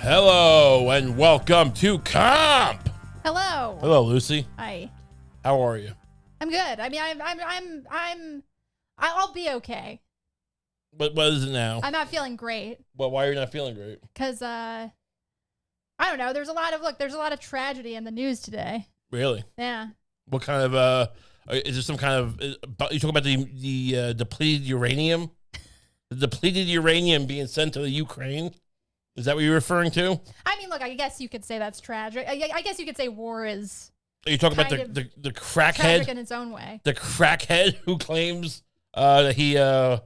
Hello and welcome to Kump. Hello. Hello, Lucie. Hi. How are you? I'm good. I mean, I'll be okay. What is it now? I'm not feeling great. Well, why are you not feeling great? Cause I don't know. There's a lot of tragedy in the news today. Really? Yeah. What kind of is there some kind of you talking about the depleted uranium? The depleted uranium being sent to the Ukraine? Is that what you're referring to? I mean, look, I guess you could say that's tragic. I guess you could say war is. Are you talking about the crackhead? Tragic in its own way. The crackhead who claims that he had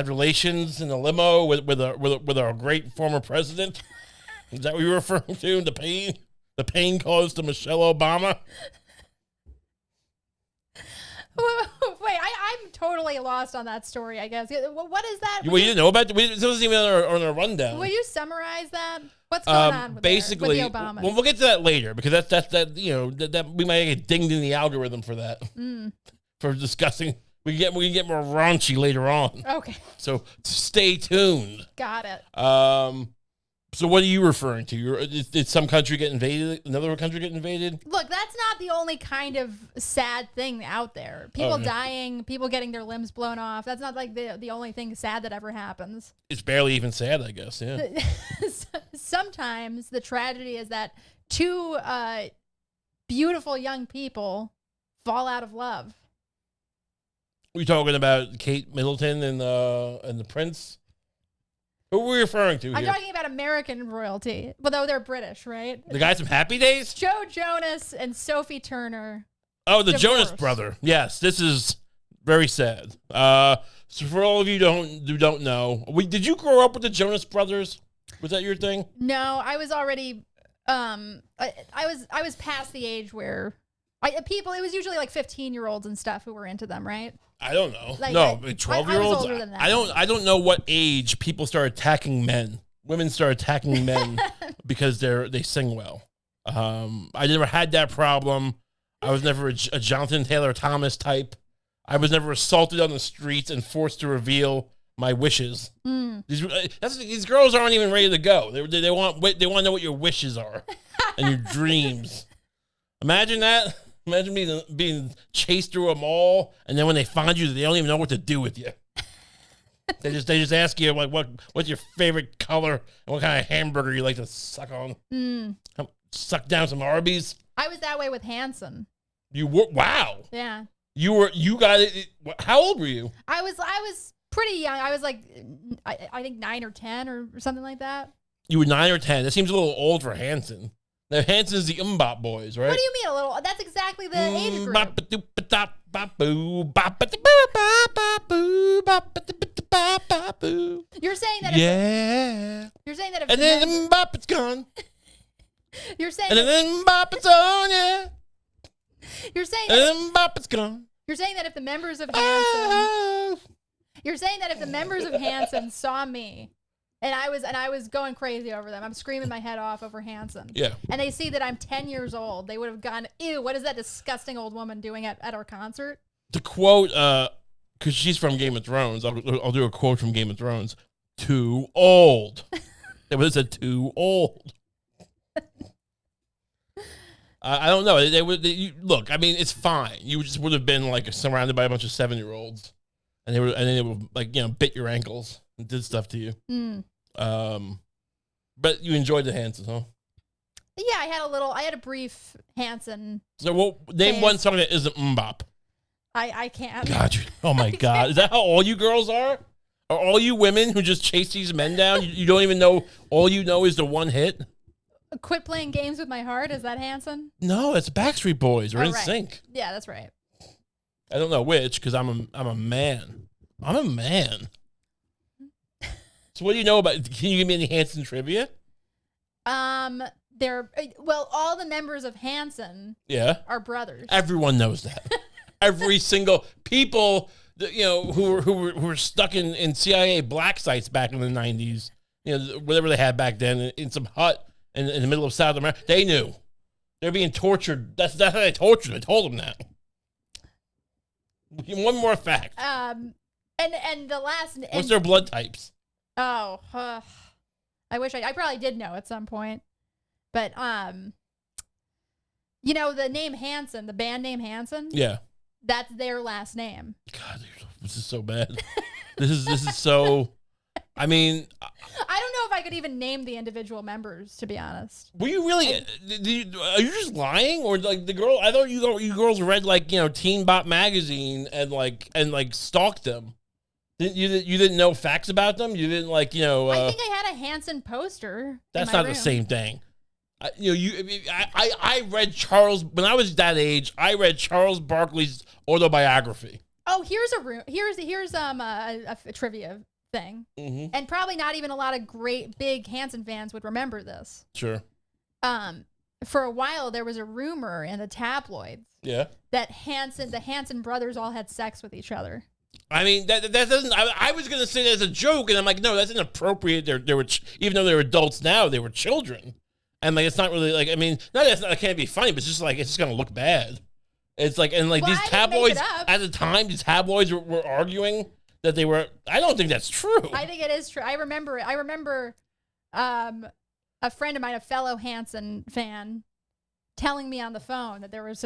relations in a limo with our great former president? Is that what you're referring to? The pain caused to Michelle Obama? Wait, I'm totally lost on that story, I guess. What is that? Well, you didn't know about it? This wasn't even on our rundown. Will you summarize that? What's going on with basically, with the Obamas? Well, we'll get to that later because that we might get dinged in the algorithm for that. For discussing. We can get more raunchy later on. Okay. So stay tuned. Got it. So what are you referring to? Did some country get invaded? Another country get invaded? Look, that's not the only kind of sad thing out there. People dying, people getting their limbs blown off. That's not like the only thing sad that ever happens. It's barely even sad, I guess. Yeah. Sometimes the tragedy is that two beautiful young people fall out of love. We're talking about Kate Middleton and the Prince. Who are we referring to here? I'm talking about American royalty, although they're British, right? The guys from Happy Days? Joe Jonas and Sophie Turner. Oh, the divorced. Jonas Brother. Yes, this is very sad. So for all of you who don't know, did you grow up with the Jonas Brothers? Was that your thing? No, I was already I was past the age where it was usually like 15-year-olds and stuff who were into them, right? I don't know. Like, no, I 12-year-olds. was older than that. I don't know what age people start attacking men. Women start attacking men because they sing well. I never had that problem. I was never a Jonathan Taylor Thomas type. I was never assaulted on the streets and forced to reveal my wishes. These girls aren't even ready to go. They want to know what your wishes are and your dreams. Imagine that. Imagine being chased through a mall, and then when they find you, they don't even know what to do with you. They just ask you like what's your favorite color and what kind of hamburger you like to suck on. Suck down some Arby's. I was that way with Hanson. You were wow. Yeah. You got it. How old were you? I was pretty young. I was like I think 9 or 10 or something like that. You were 9 or 10. That seems a little old for Hanson. Now, Hanson's the Mbop Boys, right? What do you mean a little? That's exactly the age group. You're saying that. Yeah. You're saying that. If And then Mbop it's gone. You're saying. And then Mbop it's on, yeah. You're saying. And then Mbop it's gone. You're saying that if the members of Hanson. You're saying that if the members of Hanson saw me. And I was going crazy over them. I'm screaming my head off over Hanson. Yeah. And they see that I'm 10 years old. They would have gone, ew, what is that disgusting old woman doing at our concert? To quote, because she's from Game of Thrones, I'll do a quote from Game of Thrones. Too old. It was a too old. I don't know. Look, I mean, it's fine. You just would have been like surrounded by a bunch of 7-year-olds. And they would like, bit your ankles and did stuff to you. But you enjoyed the Hanson, huh? Yeah, I had a brief Hanson. So name one song that isn't Mbop. I can't. God, oh my God. Is that how all you girls are? Are all you women who just chase these men down? You don't even know, all you know is the one hit? Quit playing games with my heart, is that Hanson? No, it's Backstreet Boys or right. NSYNC. Yeah, that's right. I don't know which, because I'm a man. I'm a man. So what do you know about? Can you give me any Hanson trivia? All the members of Hanson, are brothers. Everyone knows that. Every single people, who were stuck in CIA black sites back in the 90s, whatever they had back then, in some hut in the middle of South America, they knew they're being tortured. That's how they tortured them. I told them that. One more fact. And the last. What's their blood types? Oh, I probably did know at some point. But, you know, the name Hanson, the band name Hanson. Yeah. That's their last name. God, this is so bad. This is so. I mean, I don't know if I could even name the individual members, to be honest. were you really? Are you just lying, or like the girl? I thought you girls read like Teen Bop magazine and stalked them. You didn't know facts about them. You didn't I think I had a Hanson poster. That's not the same thing. I read Charles when I was that age. I read Charles Barkley's autobiography. Oh, here's a trivia thing, and probably not even a lot of great big Hanson fans would remember this. Sure. For a while there was a rumor in the tabloids. Yeah. That the Hanson brothers all had sex with each other. I mean that doesn't. I was gonna say that as a joke, and I'm like, no, that's inappropriate. They were even though they're adults now, they were children, and like it's not really like. I mean, it can't be funny, but it's just gonna look bad. It's like these tabloids at the time, these tabloids were arguing that they were. I don't think that's true. I think it is true. I remember a friend of mine, a fellow Hanson fan, telling me on the phone that there was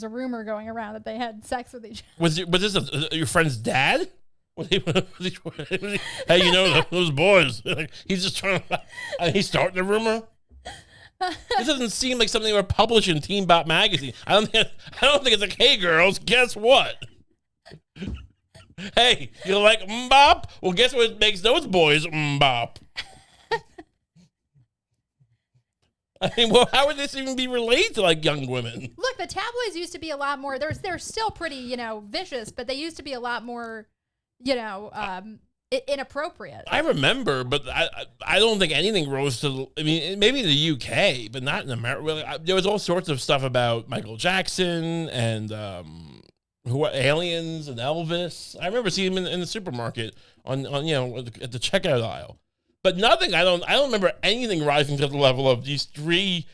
a rumor going around that they had sex with each other. Was this your friend's dad? Hey, those boys. He's just trying to. He's starting a rumor. This doesn't seem like something they were published in Teen Bop magazine. I don't think it's like, hey girls, guess what? Hey, you like mbop? Well, guess what makes those boys mbop? I mean, well, how would this even be related to like young women? Look, the tabloids used to be a lot more. They're still pretty, vicious, but they used to be a lot more, inappropriate. I remember, but I don't think anything rose to. I mean, maybe in the UK, but not in America. There was all sorts of stuff about Michael Jackson and aliens and Elvis. I remember seeing him in the supermarket on at the checkout aisle. But nothing. I don't remember anything rising to the level of these three,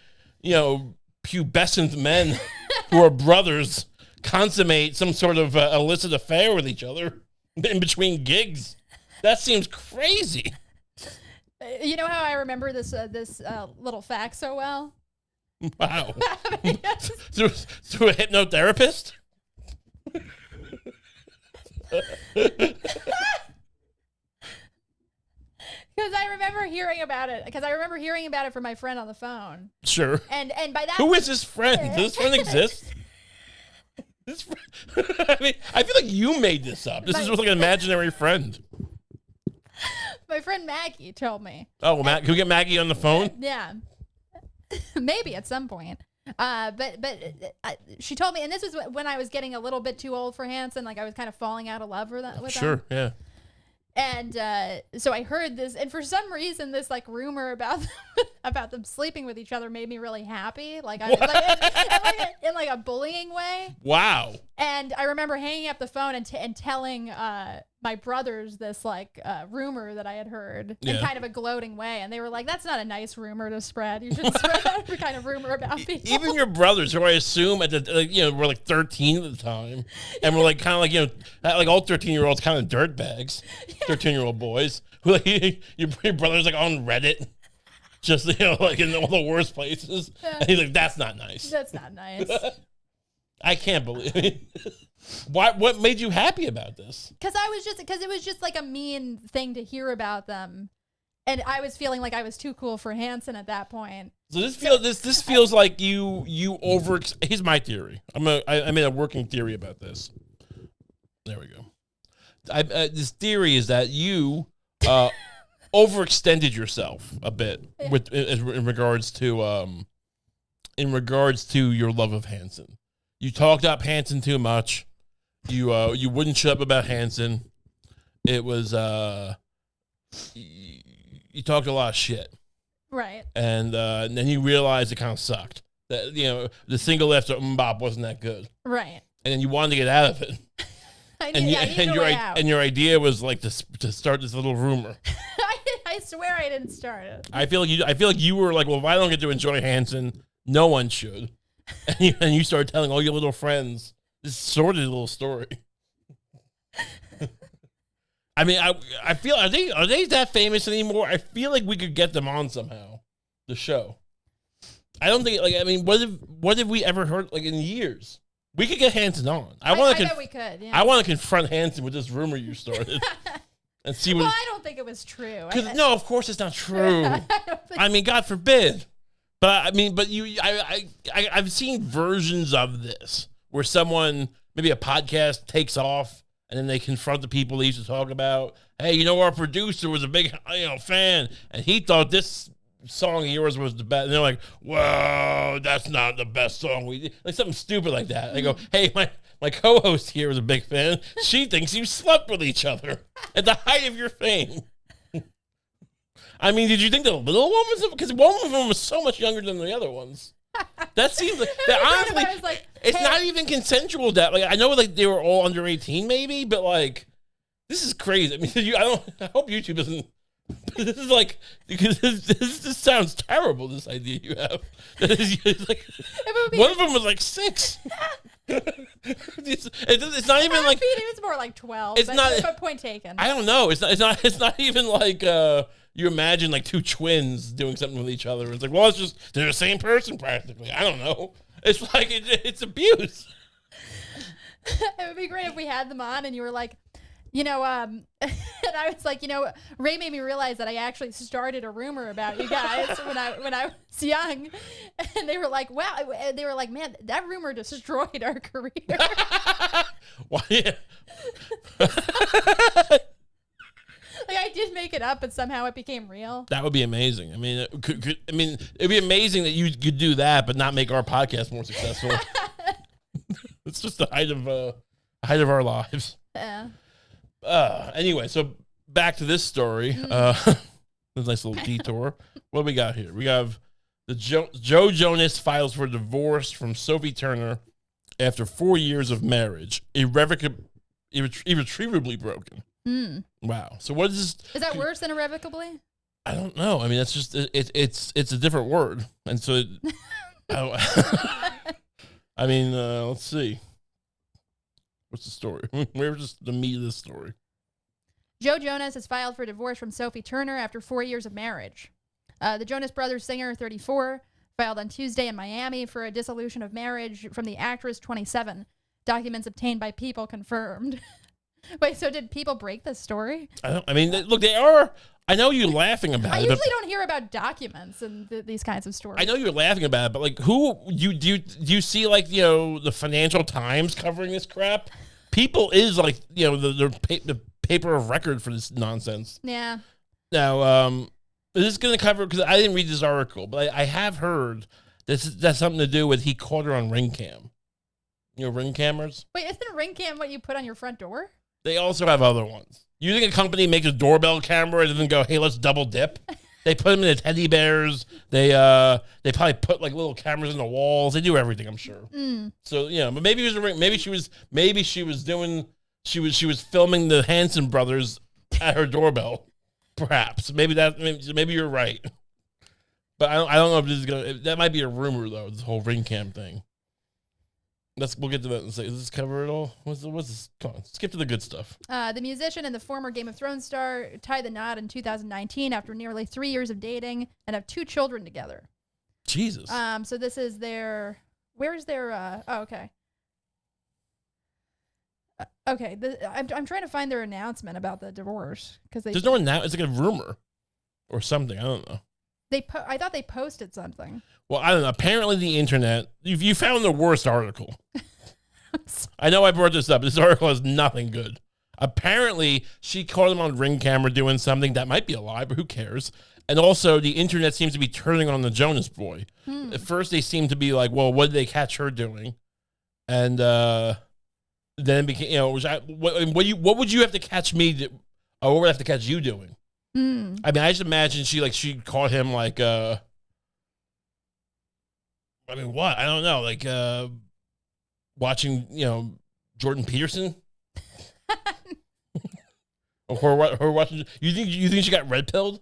pubescent men who are brothers consummate some sort of illicit affair with each other in between gigs. That seems crazy. You know how I remember this little fact so well? Wow. through a hypnotherapist? Because I remember hearing about it from my friend on the phone. Sure. And by that, who is this friend? Does this friend exist? I mean, I feel like you made this up. This is like an imaginary friend. My friend Maggie told me. Oh, can we get Maggie on the phone? Yeah, maybe at some point. But she told me, and this was when I was getting a little bit too old for Hanson. Like I was kind of falling out of love with them. Sure, yeah. And so I heard this, and for some reason, this like rumor about them sleeping with each other made me really happy. Like I was in like a bullying way. Wow. And I remember hanging up the phone and telling my brothers this like rumor that I had heard in kind of a gloating way, and they were like, "That's not a nice rumor to spread. You should spread that kind of rumor about people." Even your brothers, who I assume were like 13 at the time, and were like kind of like all 13-year-olds, kind of dirtbags, 13-year-old boys who your brother's like on Reddit. Just like in all the worst places, and he's like, "That's not nice. That's not nice." I can't believe it. What made you happy about this? Because it was just like a mean thing to hear about them, and I was feeling like I was too cool for Hanson at that point. So this feels like you over. Here's my theory. I made a working theory about this. There we go. This theory is that you overextended yourself a bit in regards to your love of Hanson. You talked up Hanson too much. You wouldn't shut up about Hanson. It was you talked a lot of shit, right? And then you realized it kind of sucked. That the single after Mbop wasn't that good, right? And then you wanted to get out of it. And your idea was like to start this little rumor. I swear I didn't start it. I feel like you were like, well, if I don't get to enjoy Hanson, no one should. And you started telling all your little friends this sordid little story. I mean, I feel are they that famous anymore? I feel like we could get them on somehow. The show. I don't think I mean, what have we ever heard in years? We could get Hanson on. I bet we could. Yeah. I want to confront Hanson with this rumor you started. And see what. Well, I don't think it was true. No, of course it's not true. I mean, God forbid. But I mean, I've seen versions of this where someone, maybe a podcast takes off and then they confront the people they used to talk about. Hey, our producer was a big fan and he thought this song of yours was the best. And they're like, whoa, that's not the best song we did. Like something stupid like that. They go, hey, my co-host here is a big fan. She thinks you slept with each other at the height of your fame. I mean, did you think the little one was? Because one of them was so much younger than the other ones. That seems like that. Honestly, it's not even consensual. That I know they were all under 18, maybe, but this is crazy. I mean, I hope YouTube doesn't. This is because this sounds terrible. This idea you have. One of them was 6. It's not even it was more like 12. It's not. Point taken. I don't know. It's not even you imagine two twins doing something with each other. It's well, it's just they're the same person practically. I don't know. It's it's abuse. It would be great if we had them on and you were like, and I was like, Ray made me realize that I actually started a rumor about you guys when I was young, and they were like, wow, they were like, man, that rumor destroyed our career. Why? Yeah. I did make it up, but somehow it became real. That would be amazing. I mean, it'd be amazing that you could do that, but not make our podcast more successful. It's just the height of our lives. Yeah. Anyway, so back to this story. A nice little detour. What do we got here? We have the Joe Jonas files for divorce from Sophie Turner after 4 years of marriage, irretrievably broken. Wow. So what is this? Is that worse than irrevocably? I don't know. I mean, that's just it's a different word, and so. I mean, let's see. What's the story? Where's just the meat of this story? Joe Jonas has filed for divorce from Sophie Turner after 4 years of marriage. The Jonas Brothers singer, 34, filed on Tuesday in Miami for a dissolution of marriage from the actress, 27. Documents obtained by People confirmed. Wait, so did People break this story? Look, they are. I know you're laughing about it. I usually don't hear about documents and these kinds of stories. I know you're laughing about it, but who do you see the Financial Times covering this crap? People is the paper of record for this nonsense. Yeah. Now, is this going to cover? Because I didn't read this article, but I have heard that's something to do with he caught her on Ring Cam. Ring cameras. Wait, isn't Ring Cam what you put on your front door? They also have other ones. You think a company makes a doorbell camera and then go, hey, let's double dip? They put them in the teddy bears. They probably put little cameras in the walls. They do everything, I'm sure. So but maybe it was a ring. Maybe she was filming the Hanson brothers at her doorbell. Perhaps. Maybe you're right. But I don't know if this is that might be a rumor though, this whole Ring Cam thing. We'll get to that and say, does this cover it all? What's this? Come on, skip to the good stuff. The musician and the former Game of Thrones star tied the knot in 2019 after nearly 3 years of dating and have 2 children together. Jesus. So this is their. Where's their? Okay. Okay. I'm trying to find their announcement about the divorce because there's no announcement. It's like a rumor or something. I don't know. I thought they posted something. Well, I don't know. Apparently, the internet. You found the worst article. I know I brought this up. This article has nothing good. Apparently, she caught him on Ring camera doing something that might be a lie, but who cares? And also, the internet seems to be turning on the Jonas boy. At first, they seem to be like, "Well, what did they catch her doing?" And then it became, what would you have to catch me? Or what would I have to catch you doing? I mean, I just imagine she caught him what? I don't know, watching, Jordan Peterson? or her watching. You think she got red pilled?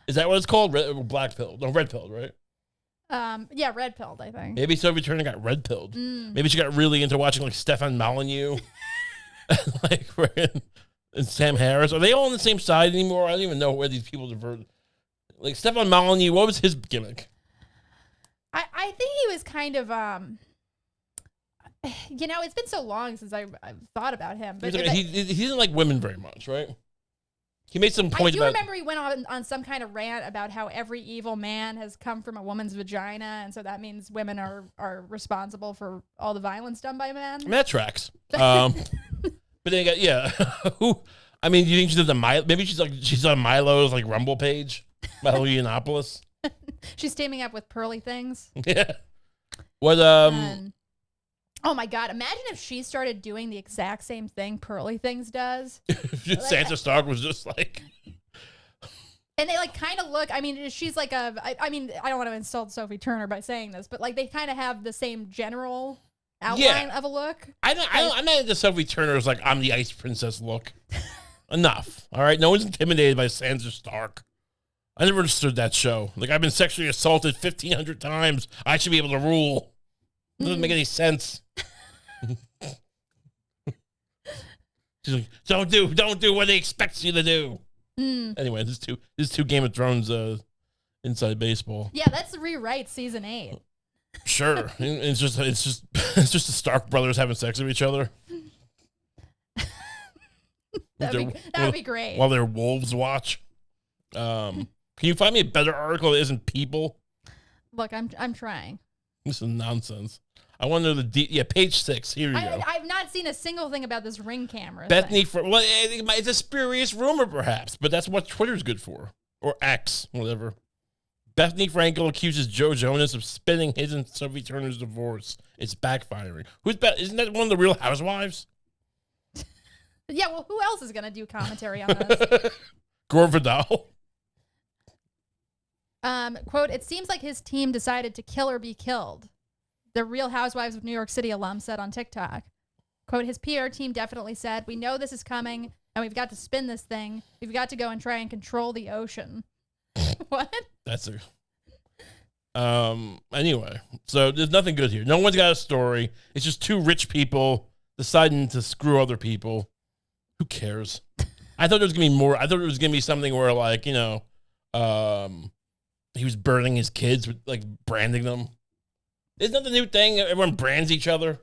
Is that what it's called? Black pilled? No, red pilled, right? Yeah, red pilled, I think. Maybe Sophie Turner got red pilled. Maybe she got really into watching Stefan Molyneux. and Sam Harris. Are they all on the same side anymore? I don't even know where these people diverted. Like Stefan Molyneux, what was his gimmick? I think he was kind of it's been so long since I've thought about him. But he doesn't like women very much, right? He made some point about... I do remember he went on some kind of rant about how every evil man has come from a woman's vagina, and so that means women are responsible for all the violence done by men. I mean, that tracks. But then you got, who... I mean, do you think she's on maybe she's on Milo's like Rumble page? Milo Yiannopoulos? She's teaming up with Pearly Things. Yeah. What, oh my God! Imagine if she started doing the exact same thing Pearly Things does. Sansa Stark was just like, and they like kind of look. I mean, she's like I mean, I don't want to insult Sophie Turner by saying this, but like they kind of have the same general outline of a look. I'm not into Sophie Turner's like I'm the Ice Princess look. Enough. All right, no one's intimidated by Sansa Stark. I never understood that show. Like I've been sexually assaulted 1,500 times. I should be able to rule. It doesn't make any sense. She's like, don't do what they expect you to do. Anyway, this is two Game of Thrones inside baseball. Yeah, let's rewrite season 8. Sure. It's just the Stark brothers having sex with each other. That would be great. While their wolves watch. Can you find me a better article that isn't People? Look, I'm trying. This is nonsense. I wonder page 6. Here you go. I've not seen a single thing about this Ring camera. Bethany, it's a spurious rumor, perhaps, but that's what Twitter's good for, or X, whatever. Bethany Frankel accuses Joe Jonas of spinning his and Sophie Turner's divorce. It's backfiring. Isn't that one of the Real Housewives? Yeah, well, who else is going to do commentary on this? Gore Vidal. Quote, it seems like his team decided to kill or be killed. The Real Housewives of New York City alum said on TikTok. Quote, his PR team definitely said, we know this is coming and we've got to spin this thing. We've got to go and try and control the ocean. What? That's anyway, so there's nothing good here. No one's got a story. It's just two rich people deciding to screw other people. Who cares? I thought there was going to be more. I thought it was going to be something where like, he was burning his kids with like branding them. Isn't that the new thing? Everyone brands each other.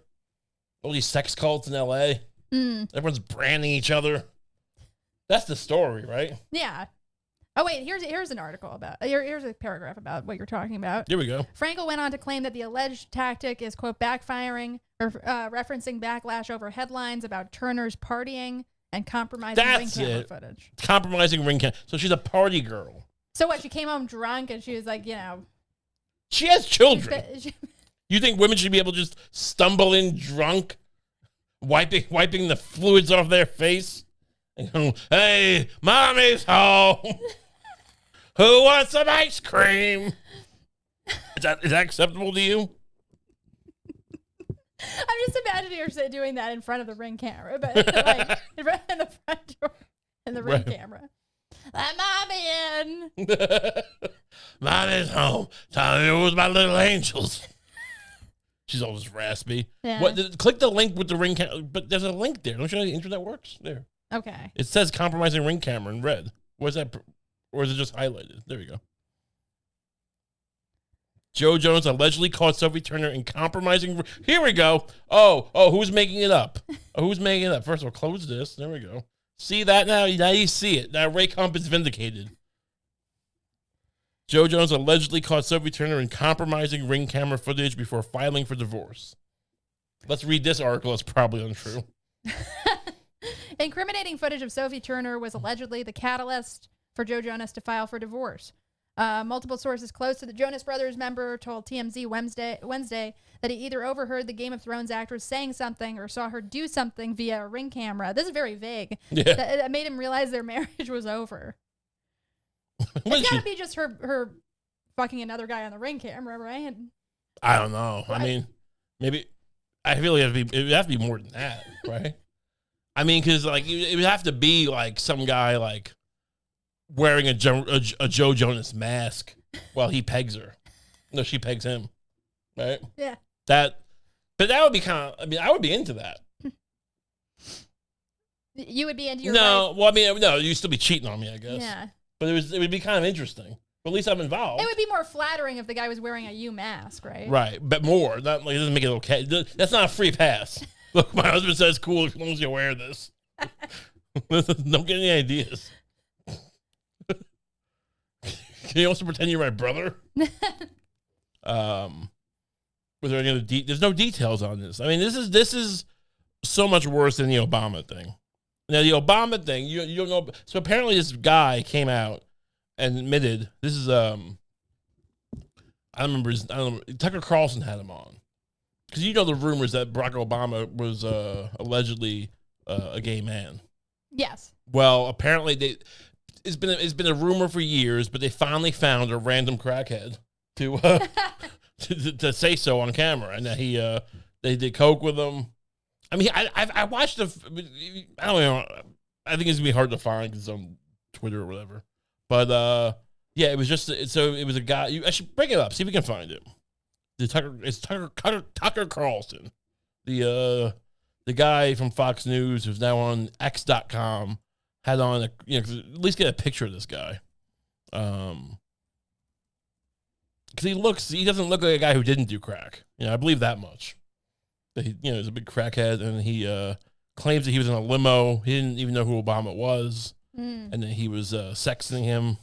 All these sex cults in LA. Everyone's branding each other. That's the story, right? Yeah. Oh wait, here's an article about. Here's a paragraph about what you're talking about. Here we go. Frankel went on to claim that the alleged tactic is quote backfiring, or referencing backlash over headlines about Turner's partying and compromising ring camera footage. Compromising ring camera. So she's a party girl. So what? She came home drunk and she was like, she has children. You think women should be able to just stumble in drunk, wiping the fluids off their face? And go, hey, mommy's home. Who wants some ice cream? Is that acceptable to you? I'm just imagining her doing that in front of the Ring camera, but like in the front door in the Ring camera. Let mommy in. Mommy's home. Time it was my little angels. She's all just raspy. Yeah. What? Click the link with the Ring camera, but there's a link there. Don't you know the internet works? There. Okay. It says compromising Ring camera in red. What is that? Or is it just highlighted? There we go. Joe Jonas allegedly caught Sophie Turner in compromising. Here we go. Oh, who's making it up? Who's making it up? First of all, close this. There we go. See that now? Now you see it. Now Ray Kump is vindicated. Joe Jonas allegedly caught Sophie Turner in compromising Ring camera footage before filing for divorce. Let's read this article. It's probably untrue. Incriminating footage of Sophie Turner was allegedly the catalyst for Joe Jonas to file for divorce. Multiple sources close to the Jonas Brothers member told TMZ Wednesday that he either overheard the Game of Thrones actress saying something or saw her do something via a Ring camera. This is very vague. Yeah. That made him realize their marriage was over. It's got to be just her fucking another guy on the Ring camera, right? I don't know. I mean, maybe I feel like it would have to be more than that, right? I mean, because like it would have to be like some guy like wearing a Joe Jonas mask while he pegs her. No, she pegs him, right? Yeah. But that would be kind of. I mean, I would be into that. You would be into your No, wife. well, I mean, no, you'd still be cheating on me, I guess. Yeah. But it would be kind of interesting. But at least I'm involved. It would be more flattering if the guy was wearing a U mask, right? Right, but more. Not like it doesn't make it okay. That's not a free pass. Look, my husband says cool as long as you wear this. Don't get any ideas. Can you also pretend you're my brother? Was there any other there's no details on this. I mean, this is so much worse than the Obama thing. Now, the Obama thing, you don't know. So apparently, this guy came out and admitted this is I don't remember. Tucker Carlson had him on because you know the rumors that Barack Obama was allegedly a gay man. Yes. Well, apparently it's been a rumor for years, but they finally found a random crackhead to say so on camera, and that they did coke with him. I mean, I watched I don't know. I think it's gonna be hard to find because it's on Twitter or whatever. But yeah, it was just so it was a guy. I should bring it up, see if we can find it. It's Tucker Carlson, the guy from Fox News who's now on X.com, had on at least get a picture of this guy. Because he doesn't look like a guy who didn't do crack. I believe that much. That he's a big crackhead, and he claims that he was in a limo. He didn't even know who Obama was, and then he was sexting him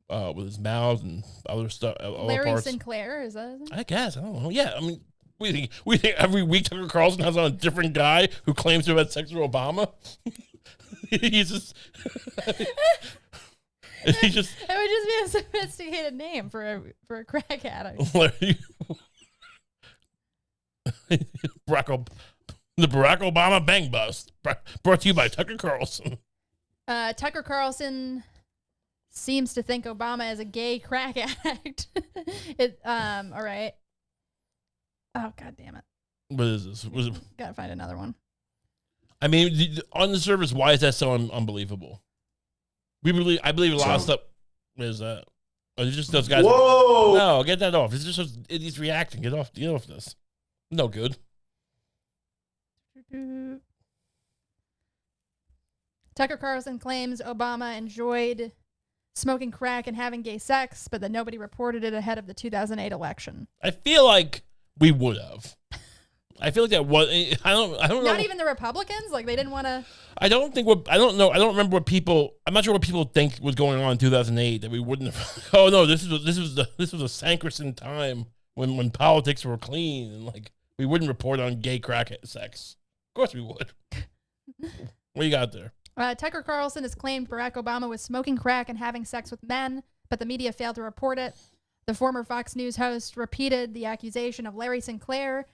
with his mouth and other stuff. Larry Sinclair, is that his name? I guess, I don't know. Yeah, I mean, we think every week Tucker Carlson has on a different guy who claims to have had sex with Obama. He's just. It would just be a sophisticated name for a crack addict. The Barack Obama Bang Bust, brought to you by Tucker Carlson. Tucker Carlson seems to think Obama is a gay crack addict. All right. Oh, God damn it. What is this? Gotta find another one. I mean, on the surface, why is that so unbelievable? I believe a lot of stuff is that. It's just those guys. Whoa! No, get that off. It's just those idiots reacting. Get off this. No good. Tucker Carlson claims Obama enjoyed smoking crack and having gay sex, but that nobody reported it ahead of the 2008 election. I feel like we would have. I feel like that was. I don't know. Not even the Republicans? Like, they didn't want to. I don't know. I don't remember what people. I'm not sure what people think was going on in 2008 that we wouldn't have. Oh no, this was a Sankerson time when politics were clean and like we wouldn't report on gay crack sex. Of course we would. What you got there? Tucker Carlson has claimed Barack Obama was smoking crack and having sex with men, but the media failed to report it. The former Fox News host repeated the accusation of Larry Sinclair,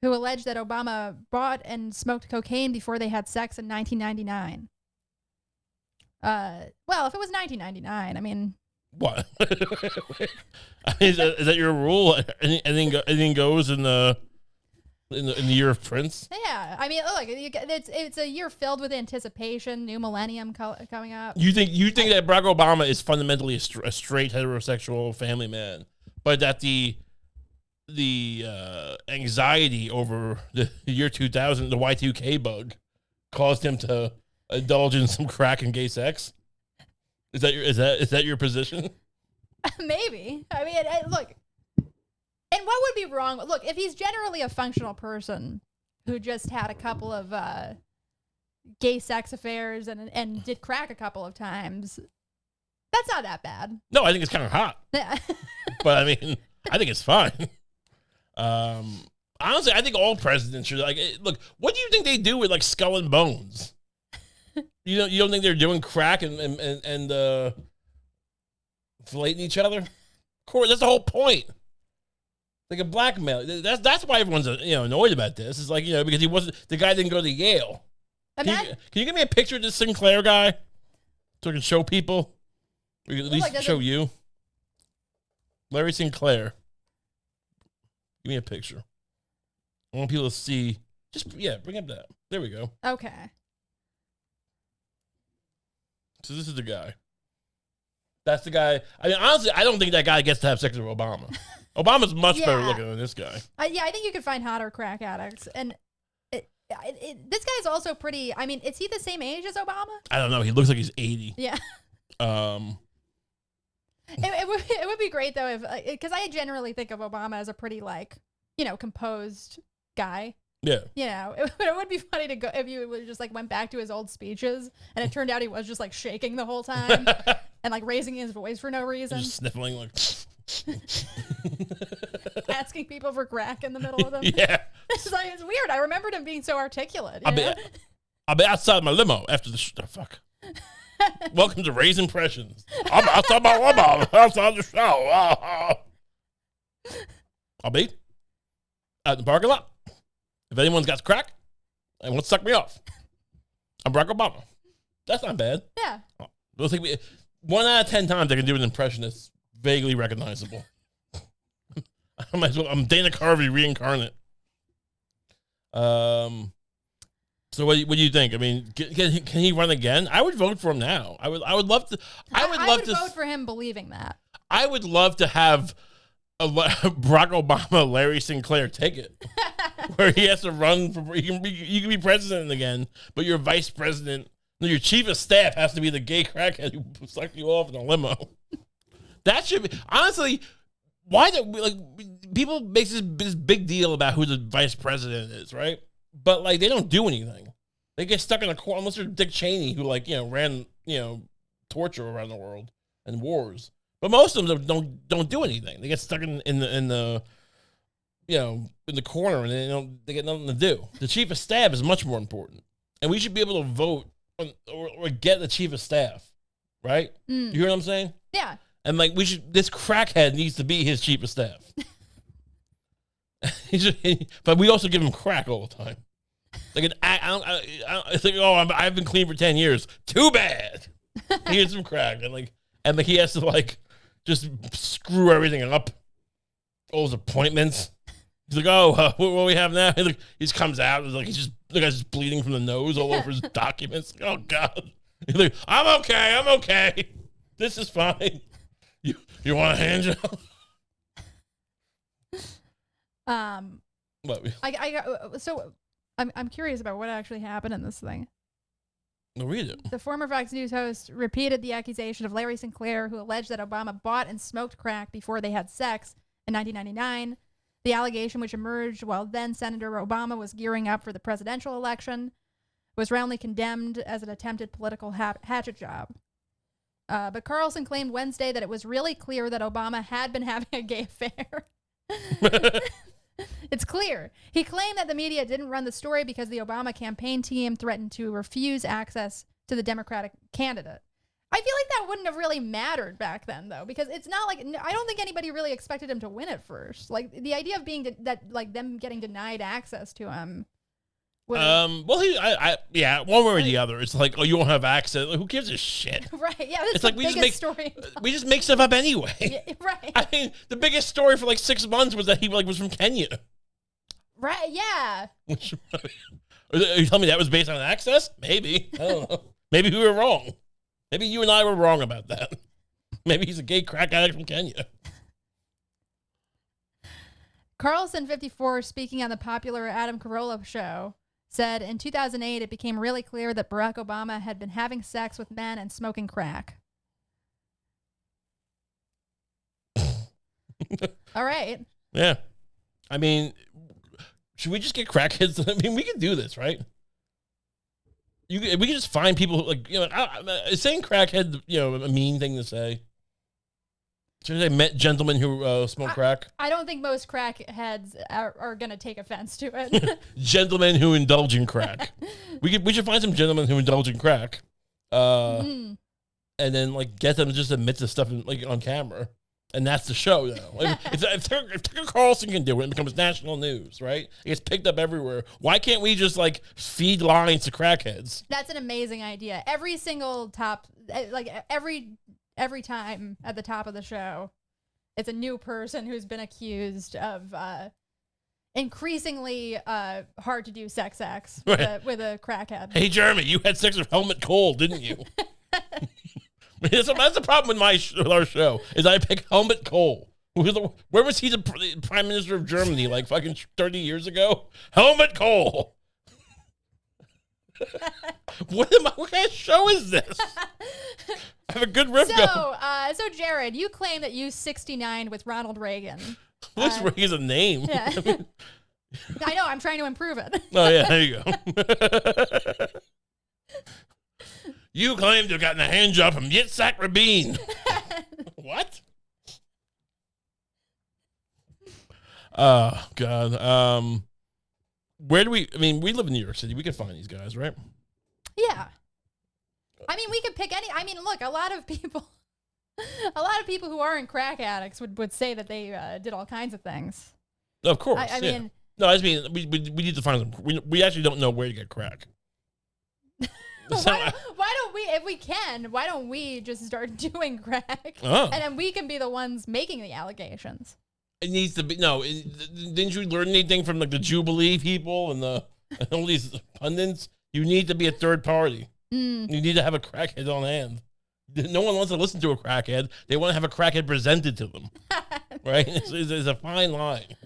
who alleged that Obama bought and smoked cocaine before they had sex in 1999. Well, if it was 1999, I mean... What? Is that your rule? Anything goes in the year of Prince? Yeah, I mean, look, it's a year filled with anticipation, new millennium coming up. You think that Barack Obama is fundamentally a straight heterosexual family man, but that the anxiety over the year 2000, the Y2K bug, caused him to indulge in some crack and gay sex? Is that your position? Maybe. I mean, look. And what would be wrong? Look, if he's generally a functional person who just had a couple of gay sex affairs and did crack a couple of times, that's not that bad. No, I think it's kind of hot. But I mean, I think it's fine. Honestly, I think all presidents should look. What do you think they do with like Skull and Bones? You don't think they're doing crack and filleting each other? Of course, that's the whole point. Like a blackmail. That's why everyone's annoyed about this. It's like because the guy didn't go to Yale. Can you give me a picture of this Sinclair guy so I can show people? We can at least show you. Larry Sinclair. Give me a picture. I want people to see. Bring up that. There we go. Okay. So this is the guy. That's the guy. I mean, honestly, I don't think that guy gets to have sex with Obama. Obama's much better looking than this guy. I think you could find hotter crack addicts. And this guy's also pretty. I mean, is he the same age as Obama? I don't know. He looks like he's 80. Yeah. It would be great though if, because I generally think of Obama as a pretty like, composed guy. Yeah. It would be funny to go if you just like went back to his old speeches and it turned out he was just like shaking the whole time and like raising his voice for no reason. Just sniffling like. Asking people for crack in the middle of them. Yeah. It's weird. I remembered him being so articulate. I'll be outside my limo after the fuck. Welcome to Ray's Impressions. I'm outside my limo. Outside the show. I'll be out in the parking lot. If anyone's got crack and wants to suck me off, I'm Barack Obama. That's not bad. Yeah. We'll think 1 out of 10 times I can do an impression that's vaguely recognizable. I might as well. I'm Dana Carvey reincarnate. So what do you think? I mean, can he run again? I would vote for him now. I would love to. I would vote for him believing that. I would love to have a Barack Obama, Larry Sinclair ticket, where he has to run for. You can be president again, but your vice president, your chief of staff, has to be the gay crackhead who sucked you off in a limo. That should be honestly. Why people make this big deal about who the vice president is, right? But like they don't do anything. They get stuck in a corner unless they're Dick Cheney, who ran torture around the world and wars. But most of them don't do anything. They get stuck in the corner and they get nothing to do. The chief of staff is much more important, and we should be able to vote or get the chief of staff, right? You hear what I'm saying? Yeah. And like this crackhead needs to be his chief of staff. But we also give him crack all the time. Like it's like, I've been clean for 10 years. Too bad. Here's some crack, and he has to just screw everything up. All his appointments. He's like, what do we have now? He just comes out. He's the guy's just bleeding from the nose all over his documents. Oh God. He's like, I'm okay. This is fine. You want a hand job? What? I'm curious about what actually happened in this thing. No, read it. The former Fox News host repeated the accusation of Larry Sinclair, who alleged that Obama bought and smoked crack before they had sex in 1999. The allegation, which emerged while then Senator Obama was gearing up for the presidential election, was roundly condemned as an attempted political hatchet job. But Carlson claimed Wednesday that it was really clear that Obama had been having a gay affair. It's clear. He claimed that the media didn't run the story because the Obama campaign team threatened to refuse access to the Democratic candidate. I feel like that wouldn't have really mattered back then, though, because it's not like I don't think anybody really expected him to win at first. Like the idea of being them getting denied access to him. One way or the other. It's like, you won't have access. Who gives a shit? Right. Yeah. That's it's the like biggest story. We just make stuff up anyway. Yeah, right. I mean, the biggest story for 6 months was that he was from Kenya. Right. Yeah. Are you telling me that was based on access? Maybe. I don't know. Maybe we were wrong. Maybe you and I were wrong about that. Maybe he's a gay crack addict from Kenya. Carlson, 54, speaking on the popular Adam Carolla show, said in 2008 it became really clear that Barack Obama had been having sex with men and smoking crack. All right. Yeah. I mean, should we just get crackheads? I mean, we can do this, right? We can just find people who, saying crackhead, a mean thing to say. Should I met gentlemen who smoke crack? I don't think most crackheads are going to take offense to it. Gentlemen who indulge in crack. We should find some gentlemen who indulge in crack, and then get them to just admit to stuff on camera, and that's the show. If Tucker Carlson can do it, it becomes national news, right? It gets picked up everywhere. Why can't we just feed lines to crackheads? That's an amazing idea. Every single every time at the top of the show, it's a new person who's been accused of increasingly hard to do sex acts with a crackhead. Hey, Jeremy, you had sex with Helmut Kohl, didn't you? That's the problem with our show, is I pick Helmut Kohl. Where was he the prime minister of Germany, 30 years ago? Helmut Kohl. What kind of show is this? I have a good riff going. So Jared, you claim that you 69 with Ronald Reagan. What's Reagan's a name? Yeah. I know. I'm trying to improve it. Oh, yeah. There you go. You claim to have gotten a hand job from Yitzhak Rabin. What? Oh, God. Where do we we live in New York City. We can find these guys, right? Yeah. I mean, we could pick any. I mean, look, a lot of people who aren't crack addicts would say that they did all kinds of things. Of course. I mean, no, I mean, we need to find them. We actually don't know where to get crack. why don't we, if we can, why don't we just start doing crack? Oh. And then we can be the ones making the allegations. It needs to be, didn't you learn anything from like the Jubilee people and all these pundits? You need to be a third party. You need to have a crackhead on hand. No one wants to listen to a crackhead. They want to have a crackhead presented to them. Right? It's a fine line.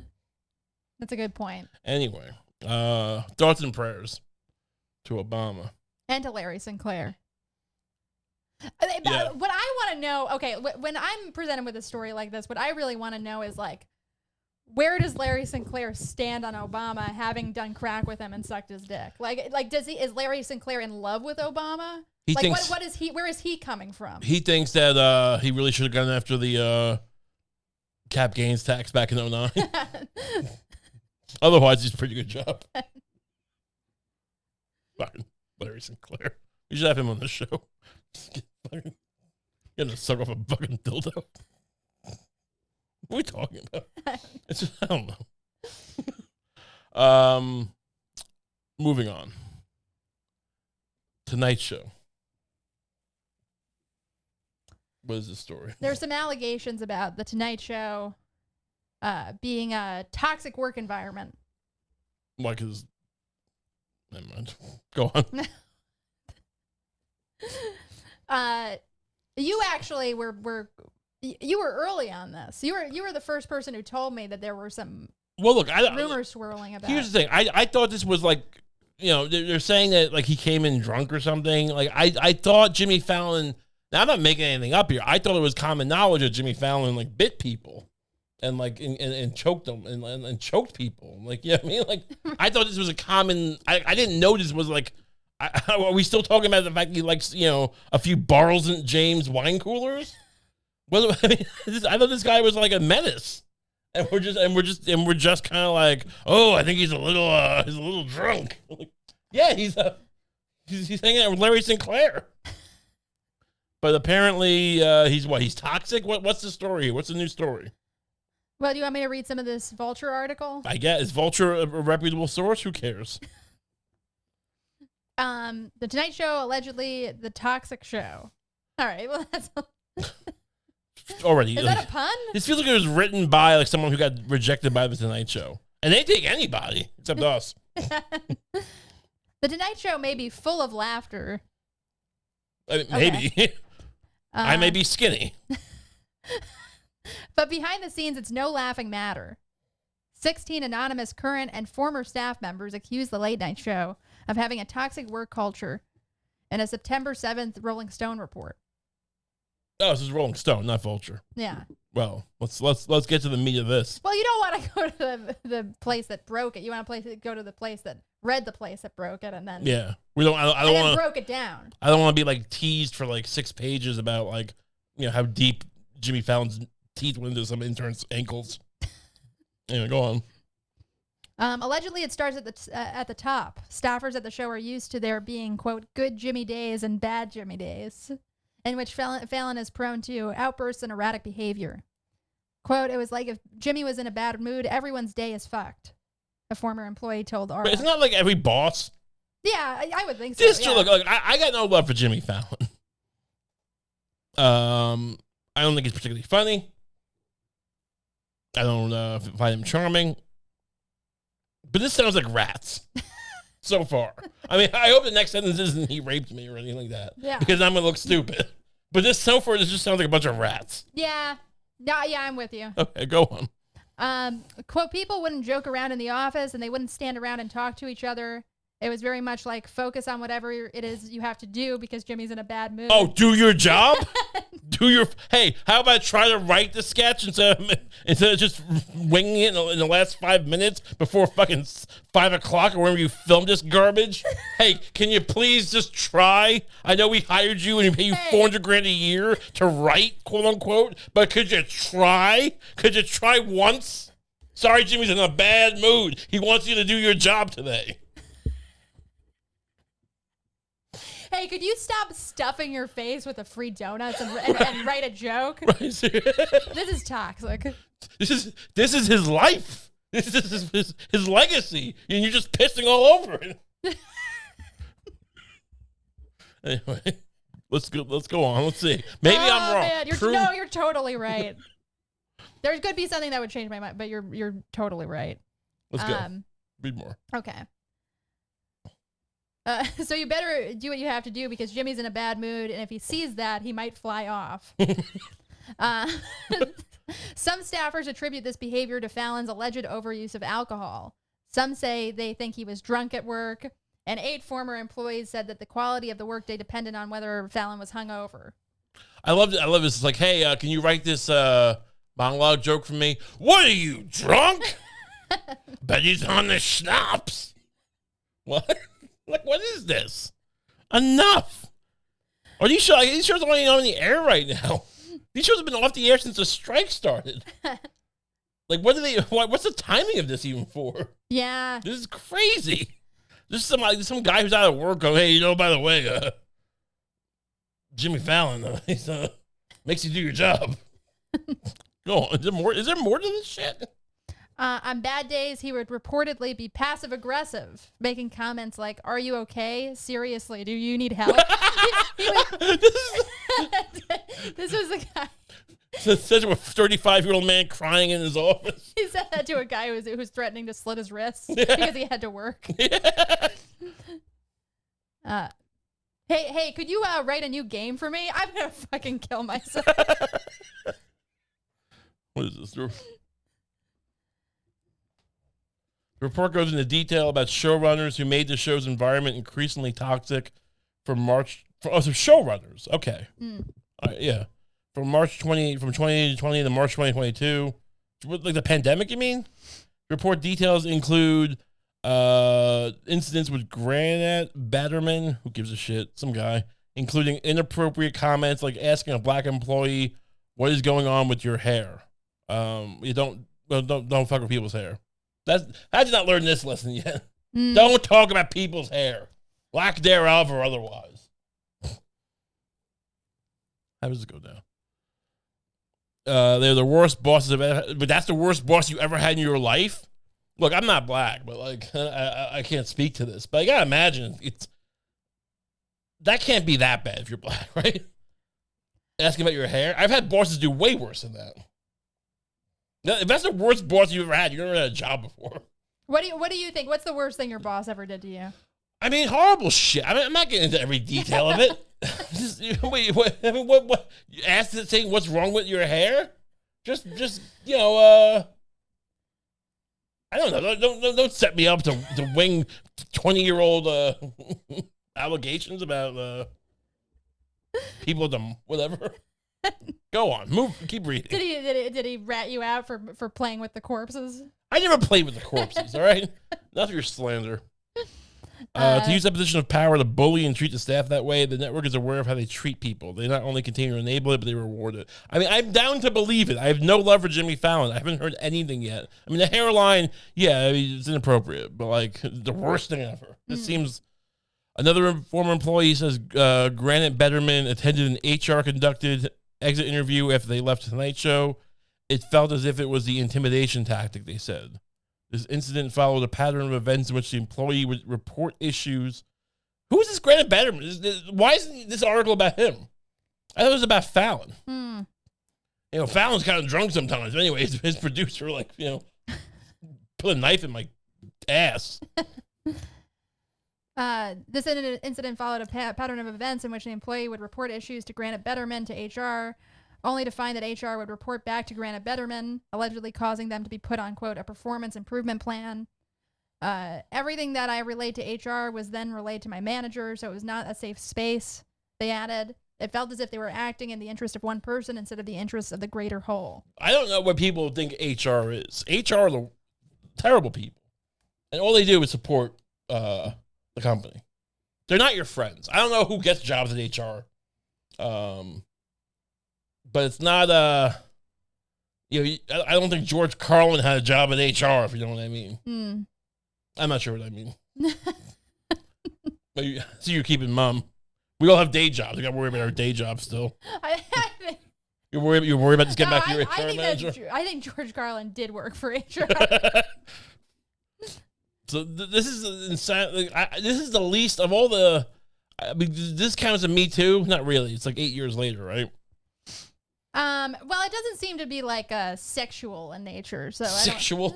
That's a good point. Anyway, thoughts and prayers to Obama. And to Larry Sinclair. Yeah. What I want to know, okay, when I'm presented with a story like this, what I really want to know is like, where does Larry Sinclair stand on Obama having done crack with him and sucked his dick? Like is Larry Sinclair in love with Obama? He like thinks, where is he coming from? He thinks that he really should have gone after the cap gains tax back in 2009. Otherwise, he's a pretty good job. Fucking Larry Sinclair. We should have him on the show. Gonna suck off a fucking dildo. What are we talking about? It's just, I don't know. Moving on. Tonight Show. What is the story? There's some allegations about the Tonight Show being a toxic work environment. Like his... Never mind. Go on. You actually were early on this. You were the first person who told me that there were some rumors swirling about. Here's the thing. I thought this was like, they're saying that like he came in drunk or something. Like I thought Jimmy Fallon. Now I'm not making anything up here. I thought it was common knowledge that Jimmy Fallon like bit people and like and choked them and choked people. Like I mean, like I thought this was a common. I didn't know this was like. Are we still talking about the fact he likes, a few Bartles and James wine coolers? Well, I thought this guy was like a menace, and we're just kind of like, oh, I think he's a little drunk. Like, yeah, he's hanging out with Larry Sinclair. But apparently, he's toxic. What's the story? What's the new story? Well, do you want me to read some of this Vulture article? I guess. Is Vulture a reputable source? Who cares? The Tonight Show, allegedly the toxic show. All right, well, that's already. Is that a pun? This feels like it was written by like someone who got rejected by the Tonight Show, and they take anybody except us. The Tonight Show may be full of laughter. Maybe. Okay. I may be skinny. But behind the scenes, it's no laughing matter. 16 anonymous current and former staff members accuse the late night show of having a toxic work culture in a September 7th Rolling Stone report. Oh, this is Rolling Stone, not Vulture. Yeah. Well, let's get to the meat of this. Well, you don't want to go to the place that broke it. You want to go to the place that read the place that broke it, and then yeah, we don't. I don't want to broke it down. I don't want to be like teased for like 6 pages about like how deep Jimmy Fallon's teeth went into some intern's ankles. Anyway, go on. Allegedly, it starts at the top. Staffers at the show are used to there being, quote, good Jimmy days and bad Jimmy days, in which Fallon is prone to outbursts and erratic behavior. Quote, it was like if Jimmy was in a bad mood, everyone's day is fucked, a former employee told Aura. But it's not like every boss. Yeah, I would think so. Yeah. Look, I got no love for Jimmy Fallon. I don't think he's particularly funny. I don't find him charming. But this sounds like rats so far. I mean, I hope the next sentence isn't he raped me or anything like that. Yeah. Because I'm going to look stupid. But this just sounds like a bunch of rats. Yeah. No, yeah, I'm with you. Okay, go on. Quote, people wouldn't joke around in the office and they wouldn't stand around and talk to each other. It was very much like focus on whatever it is you have to do because Jimmy's in a bad mood. Oh, do your job? Hey, how about try to write the sketch instead of just winging it in the last 5 minutes before fucking 5 o'clock or whenever you film this garbage? Hey, can you please just try? I know we hired you and we pay you $400,000 a year to write, quote unquote, but could you try? Could you try once? Sorry, Jimmy's in a bad mood. He wants you to do your job today. Hey, could you stop stuffing your face with a free donuts and write a joke? Right. This is toxic. This is his life. This is his legacy, and you're just pissing all over it. Anyway, let's go on. Let's see. Maybe I'm wrong. Man, you're totally right. There could be something that would change my mind, but you're totally right. Let's go. Read more. Okay. So you better do what you have to do because Jimmy's in a bad mood, and if he sees that, he might fly off. Some staffers attribute this behavior to Fallon's alleged overuse of alcohol. Some say they think he was drunk at work, and 8 former employees said that the quality of the workday depended on whether Fallon was hungover. I love this. It's like, hey, can you write this monologue joke for me? What are you, drunk? Bet he's on the schnapps. What? Like, what is this? Enough. Are these shows aren't even on the air right now? These shows have been off the air since the strike started. Like, what's the timing of this even for? Yeah. This is crazy. This is some guy who's out of work going, hey, by the way, Jimmy Fallon, he's makes you do your job. Go on. Is there more to this shit? On bad days, he would reportedly be passive-aggressive, making comments like, "Are you okay? Seriously, do you need help?" This was a guy. Such a 35-year-old man crying in his office. He said that to a guy who was threatening to slit his wrists because he had to work. Yeah. Hey, could you write a new game for me? I'm gonna fucking kill myself. What is this? The report goes into detail about showrunners who made the show's environment increasingly toxic so showrunners. Okay. All right, yeah. From 2020 to March 2022. Like the pandemic, you mean? Report details include incidents with Granite Batterman, who gives a shit, some guy, including inappropriate comments like asking a black employee, what is going on with your hair? You don't fuck with people's hair. I did not learn this lesson yet. Don't talk about people's hair, lack thereof or otherwise. How does it go down? They're the worst bosses I've ever had, but that's the worst boss you ever had in your life? Look, I'm not black, but like I can't speak to this. But I gotta imagine that can't be that bad if you're black, right? Asking about your hair. I've had bosses do way worse than that. If that's the worst boss you've ever had, you've never had a job before. What do you think? What's the worst thing your boss ever did to you? I mean, horrible shit. I mean, I'm not getting into every detail of it. Wait, what? I mean, what? You asked it saying what's wrong with your hair? Just I don't know. Don't set me up to wing 20-year-old allegations about people with them, whatever. Go on, keep reading. Did he rat you out for playing with the corpses? I never played with the corpses. All right, not for your slander. To use that position of power to bully and treat the staff that way, the network is aware of how they treat people. They not only continue to enable it, but they reward it. I mean, I'm down to believe it. I have no love for Jimmy Fallon. I haven't heard anything yet. I mean, the hairline, yeah, I mean, it's inappropriate, but like the worst thing ever. This seems. Another former employee says Granite Betterman attended an HR-conducted exit interview after they left Tonight Show. It felt as if it was the intimidation tactic, they said. This incident followed a pattern of events in which the employee would report issues. Who is this Granite Betterman? Why isn't this article about him? I thought it was about Fallon. You know, Fallon's kind of drunk sometimes. But anyway, his producer, like, put a knife in my ass. This incident followed a pattern of events in which the employee would report issues to Granite Betterman to HR, only to find that HR would report back to Granite Betterman, allegedly causing them to be put on, quote, a performance improvement plan. Everything that I relayed to HR was then relayed to my manager, so it was not a safe space. They added, it felt as if they were acting in the interest of one person instead of the interest of the greater whole. I don't know what people think HR is. HR are the terrible people. And all they do is support the company. They're not your friends. I don't know who gets jobs at HR. But it's not, I don't think George Carlin had a job at HR, if you know what I mean. I'm not sure what I mean. But you're keeping mum. We all have day jobs. We got to worry about our day jobs still. You're worried about just getting back to your HR manager? I think George Carlin did work for HR. So this is insane. This is the least of all the. I mean, this counts as Me Too? Not really. It's like 8 years later, right? Well, it doesn't seem to be like sexual in nature. So sexual.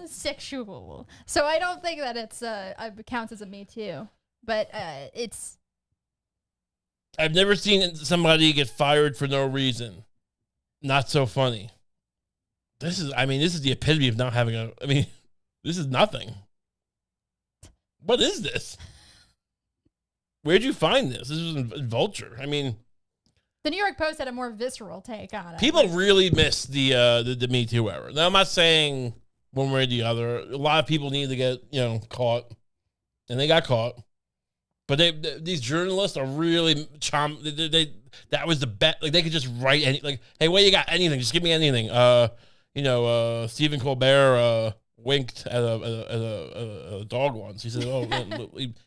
So I don't think that it counts as a Me Too. But it's. I've never seen somebody get fired for no reason. Not so funny. This is the epitome of not having this is nothing. What is this? Where'd you find this? This was in Vulture. I mean, the New York Post had a more visceral take on it. People really miss the Me Too era. Now, I'm not saying one way or the other. A lot of people need to get caught, and they got caught. But these journalists are really that was the bet. Like, they could just write hey, what you got? Anything? Just give me anything. Stephen Colbert winked at a dog once. He said, "Oh,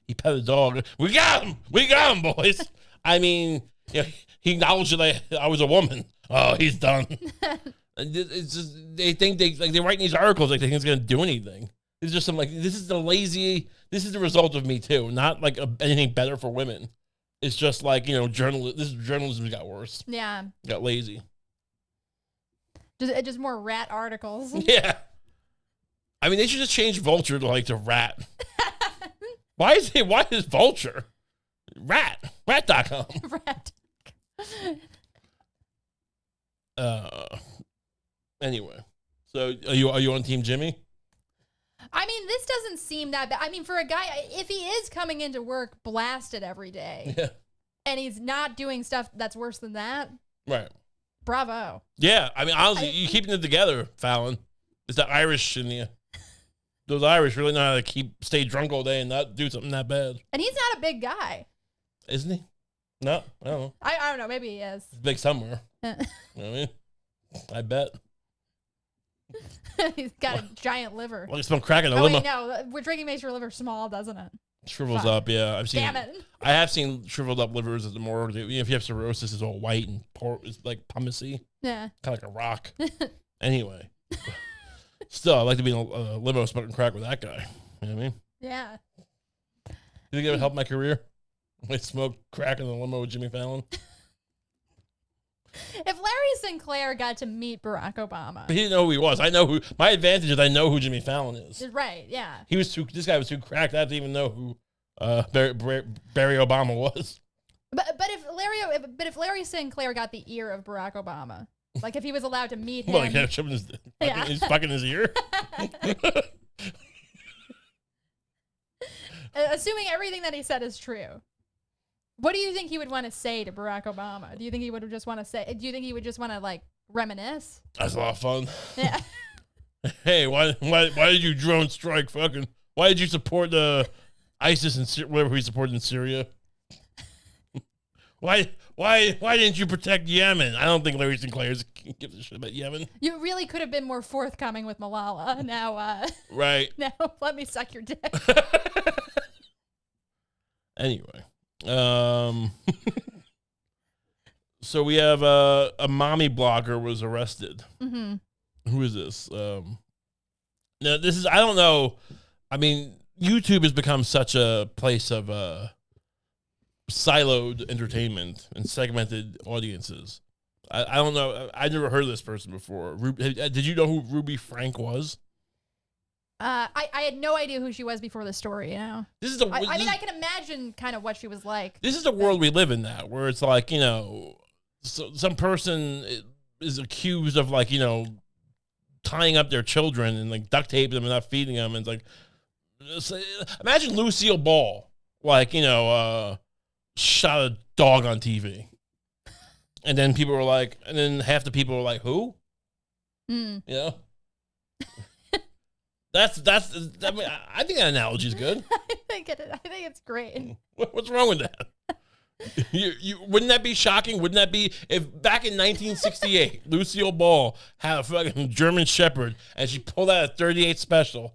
he pet a dog. We got him, boys." I mean, he acknowledged that I was a woman. Oh, he's done. It's just they think they write these articles like they think it's gonna do anything. It's just this is the result of Me Too, not like anything better for women. It's just journalism got worse. Yeah. Got lazy. Just more rat articles. Yeah. I mean, they should just change Vulture to rat. Why is Vulture? Rat.com. Rat. Anyway. So are you on Team Jimmy? I mean, this doesn't seem that bad. I mean, for a guy, if he is coming into work blasted every day, and he's not doing stuff that's worse than that, right? Bravo. Yeah, I mean, honestly, you're keeping it together, Fallon. It's the Irish in you. Those Irish really know how to stay drunk all day and not do something that bad. And he's not a big guy, isn't he? No, I don't know. I don't know. Maybe he is. He's big somewhere. You know what I mean? I bet. He's got a giant liver. Well, some crack in the limo. Wait, no, we're drinking makes your liver small, doesn't it? Shrivels up, yeah. Damn it. I have seen shriveled up livers at the morgue. If you have cirrhosis, it's all white and it's like pumicey. Yeah. Kind of like a rock. Anyway. Still, I'd like to be in a limo smoking crack with that guy. You know what I mean? Yeah. You think it would help my career? I smoke crack in the limo with Jimmy Fallon? If Larry Sinclair got to meet Barack Obama. But he didn't know who he was. My advantage is I know who Jimmy Fallon is. Right, yeah. This guy was too cracked. I didn't even know who Barry Obama was. But if Larry Sinclair got the ear of Barack Obama, like if he was allowed to meet him. Well, he kept he's fucking his ear. Assuming everything that he said is true. What do you think he would want to say to Barack Obama? Do you think he would just want to reminisce? That's a lot of fun. Yeah. Hey, why did you drone strike why did you support ISIS and whatever he supported in Syria? Why didn't you protect Yemen? I don't think Larry Sinclair gives a shit about Yemen. You really could have been more forthcoming with Malala. Now, right. Now let me suck your dick. Anyway. So we have a mommy blogger was arrested. Mm-hmm. Who is this? Now this is, I don't know. I mean, YouTube has become such a place of siloed entertainment and segmented audiences. I don't know. I never heard of this person before. Did you know who Ruby Frank was? I had no idea who she was before the story, This is I can imagine kind of what she was like. This is the world we live in now, where it's like, some person is accused of tying up their children and duct taping them and not feeding them, and it's like Imagine Lucille Ball, like, shot a dog on TV. And then people were like, and then half the people were like, who? You know? That's I mean, I think that analogy is good. I think it's great. What's wrong with that? You wouldn't that be shocking? Wouldn't that be if back in 1968, Lucille Ball had a fucking German Shepherd and she pulled out a 38 special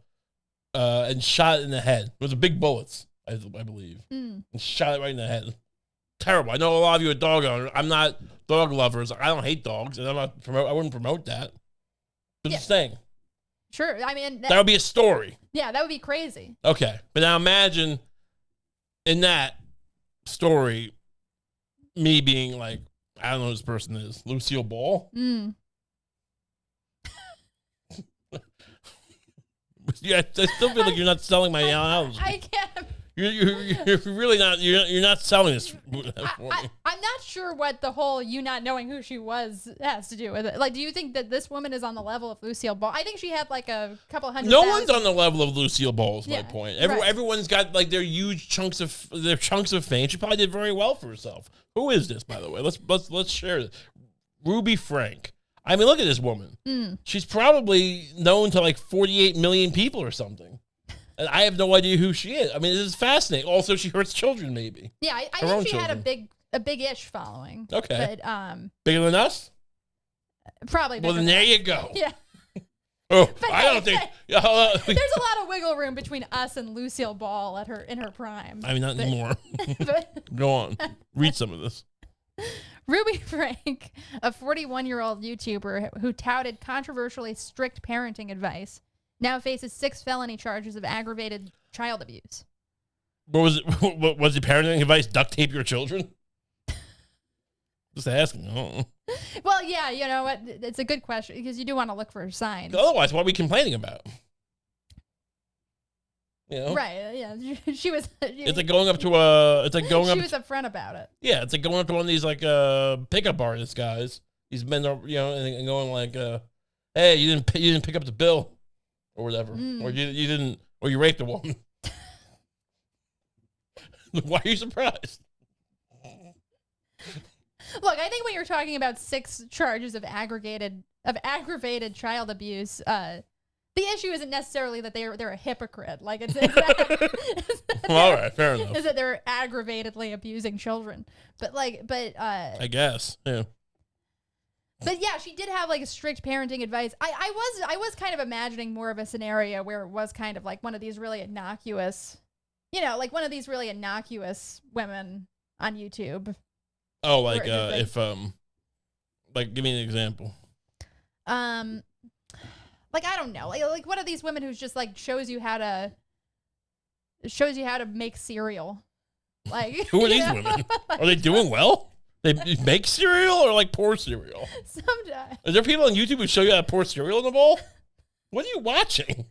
and shot it in the head. It was a big bullets, I believe, and shot it right in the head. Terrible. I know a lot of you are dog owners. I'm not dog lovers. I don't hate dogs, and I wouldn't promote that. But just saying. Sure. I mean, that would be a story. Yeah, that would be crazy. Okay, but now imagine in that story, me being like, I don't know who this person is, Lucille Ball. Yeah, I still feel like you're not selling my analogy. I can't. You're really not. You're not selling this. I'm not sure what the whole you not knowing who she was has to do with it. Like, do you think that this woman is on the level of Lucille Ball? I think she had like a couple hundred. No one's on the level of Lucille Ball. Is my point. Right. Everyone's got like their huge chunks of fame. She probably did very well for herself. Who is this, by the way? Let's share this. Ruby Frank. I mean, look at this woman. She's probably known to like 48 million people or something. And I have no idea who she is. I mean, this is fascinating. Also, she hurts children, maybe. Yeah, I think she had a big-ish following. Okay. But bigger than us? Probably bigger. Well, then there you go. Yeah. Oh, I don't think. There's a lot of wiggle room between us and Lucille Ball in her prime. I mean, not anymore. Go on. Read some of this. Ruby Frank, a 41-year-old YouTuber who touted controversially strict parenting advice, now faces 6 felony charges of aggravated child abuse. What was it? What was the parenting advice? Duct tape your children? Just asking. Oh. Well, yeah, you know what? It's a good question because you do want to look for signs. Otherwise, what are we complaining about? You know? Right? Yeah, she was. It's like going up to a. It's like going she up. She was upfront about it. Yeah, it's like going up to one of these like pickup artist guys. He's been, and going like, "Hey, you didn't pick up the bill." Or whatever, or you didn't, or you raped a woman. Why are you surprised? Look, I think when you're talking about 6 charges of aggravated child abuse, the issue isn't necessarily that they're a hypocrite. Like it's all right, fair enough. Is that they're aggravatedly abusing children? But I guess, yeah. But yeah, she did have like a strict parenting advice. I was kind of imagining more of a scenario where it was kind of like one of these really innocuous, like one of these really innocuous women on YouTube. Oh, like if like give me an example. Like I don't know, like one of these women who's just like shows you how to make cereal. Like who are these women? Are they doing well? They make cereal or like pour cereal? Sometimes. Is there people on YouTube who show you how to pour cereal in the bowl? What are you watching?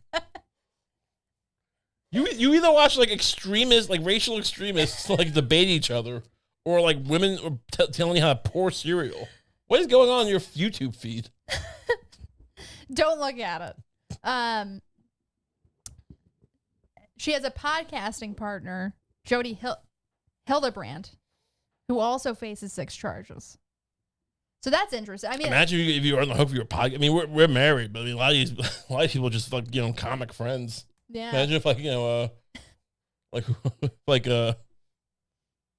You either watch like extremists, like racial extremists, like debate each other, or like women telling you how to pour cereal. What is going on in your YouTube feed? Don't look at it. She has a podcasting partner, Jody Hildebrandt, who also faces 6 charges. So that's interesting. I mean, imagine if you were on the hook for your podcast. I mean, we're married, but I mean, a lot of people just like comic friends. Yeah. Imagine if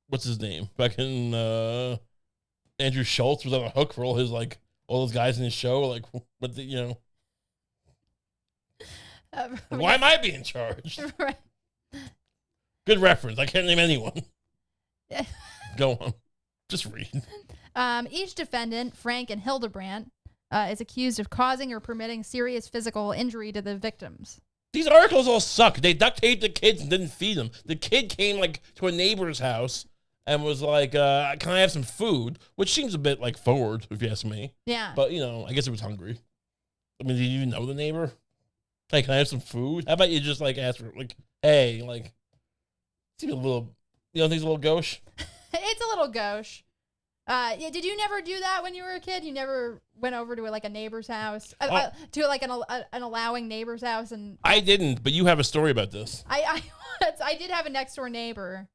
what's his name? Fucking Andrew Schultz was on a hook for all those guys in his show. Like, what the why am I being charged? Right. Good reference. I can't name anyone. Go on. Just read. Each defendant, Frank and Hildebrandt, is accused of causing or permitting serious physical injury to the victims. These articles all suck. They duct taped the kids and didn't feed them. The kid came to a neighbor's house and was like, can I have some food? Which seems a bit forward, if you ask me. Yeah. But, I guess it was hungry. I mean, did you even know the neighbor? Hey, can I have some food? How about you just ask for hey, seems a little, think it's a little gauche? It's a little gauche. Yeah. Did you never do that when you were a kid? You never went over to like a neighbor's house, to like an allowing neighbor's house, and I didn't. But you have a story about this. I did have a next door neighbor.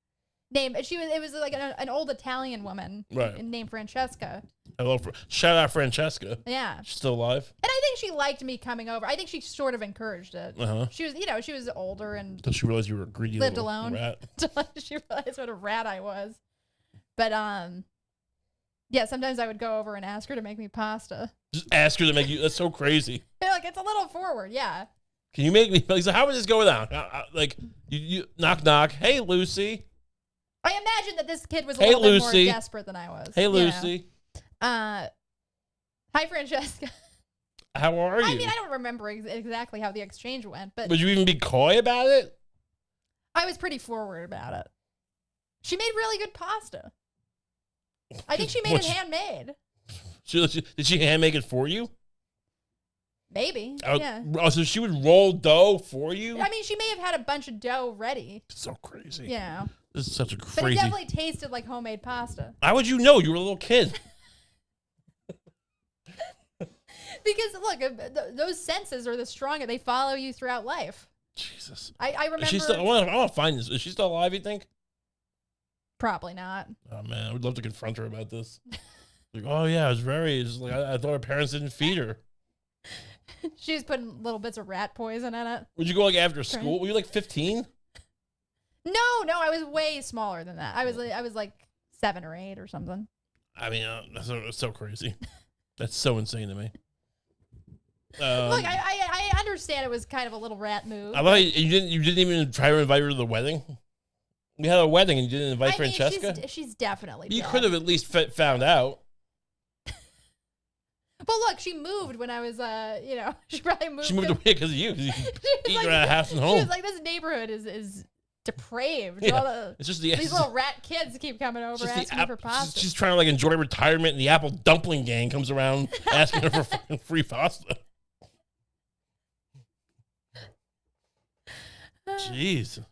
It was like an old Italian woman, right, named Francesca. Hello, shout out Francesca. Yeah, she's still alive. And I think she liked me coming over. I think she sort of encouraged it. Uh-huh. She was older and until she realized you were a greedy lived little alone. Rat. She realized what a rat I was. But yeah, sometimes I would go over and ask her to make me pasta. Just ask her to make you. That's so crazy. Like it's a little forward, yeah. Can you make me? Like, so how would this go down? Like you knock knock. Hey, Lucie. I imagine that this kid was a little bit more desperate than I was. Hey, Lucie. Hi, Francesca. How are you? I mean, I don't remember exactly how the exchange went, but... Would you even be coy about it? I was pretty forward about it. She made really good pasta. I think she made it handmade. Did she hand make it for you? Maybe, yeah. Oh, so she would roll dough for you? I mean, she may have had a bunch of dough ready. So crazy. Yeah. This is such a crazy... But it definitely tasted like homemade pasta. How would you know? You were a little kid. Because, look, those senses are the stronger. They follow you throughout life. Jesus. I remember... I want to find this. Is she still alive, you think? Probably not. Oh, man. I would love to confront her about this. Like, oh, yeah, it's like, I thought her parents didn't feed her. She was putting little bits of rat poison in it. Would you go, like, after school? Were you, like, 15? No, I was way smaller than that. I was like 7 or 8 or something. I mean, that's so crazy. That's so insane to me. Look, I understand it was kind of a little rat move. I love you didn't even try to invite her to the wedding. We had a wedding and you didn't invite Francesca. She's definitely. You could have at least found out. Well, look, she moved when I was, she probably moved. She moved away because of you. You eat her at Hanson home. She was like, this neighborhood is depraved. Yeah. It's just these little rat kids keep coming over asking me for pasta. She's trying to like enjoy retirement, and the apple dumpling gang comes around asking her for fucking free pasta. Jeez.